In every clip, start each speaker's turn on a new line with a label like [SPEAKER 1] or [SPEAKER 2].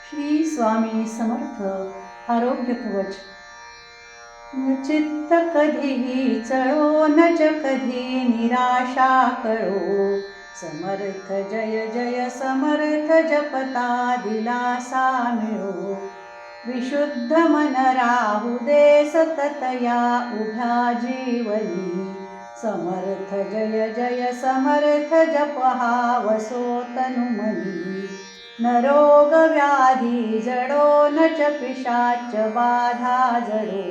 [SPEAKER 1] श्री स्वामी समर्थ आरोग्य कवच। चित्त कधीही चळो नच कधी निराशा कळो, समर्थ जय जय समर्थ जपता दिलासा मिळो। विशुद्ध मन राहू दे सतत या उभ्या जीवनी, समर्थ जय जय समर्थ जप हा वसो तनु मनी। न रोग व्याधी जडो न च पिशाच बाधा जडो,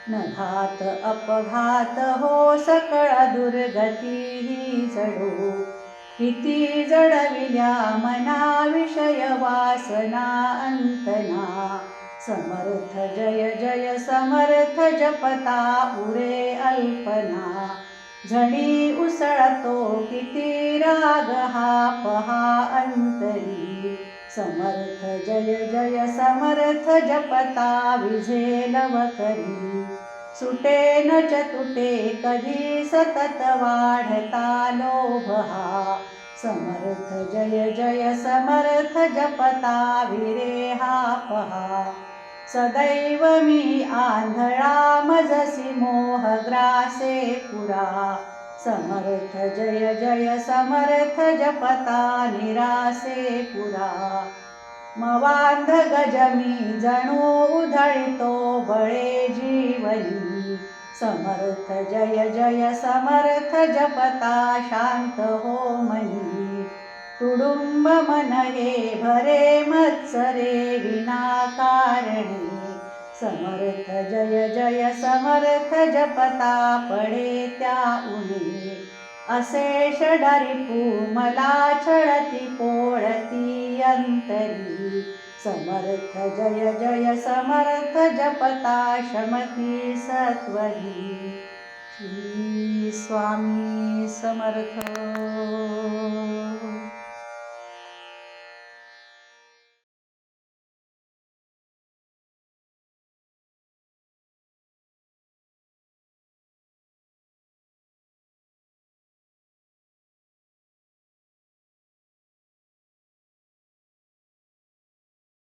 [SPEAKER 1] न घात अपघात हो सकळ दुर्गती ही जडो। किती जडविल्या मना विषय वासना अंतना, समर्थ जय जय समर्थ जपता उरे अल्पना। झणी उसळतो किती राग हा पहा अंतरी, समर्थ जय जय समर्थ जपता विझे लवकरी। सुटे न च तुटे कधी सतत वाढता लोभ हा, समर्थ जय जय समर्थ जपता विरे हा पहा। सदैव मी आंधळा मजसी मोह ग्रासे पुरा, समर्थ जय जय समर्थ जपता निरासे पुरा। मवांध गजमी जणू उधळतो बळे जीवनी, समर्थ जय जय समर्थ जपता शांत हो मनी। तुडुंब मन हे भरे मत्सरे विनाकारणी, समर्थ जय जय समर्थ जपता पडे त्या उनी। अशेष डरिपू मला छळती पोळती अंतरी, समर्थ जय जय समर्थ जपता शमती सत्वरी। श्री स्वामी समर्थ।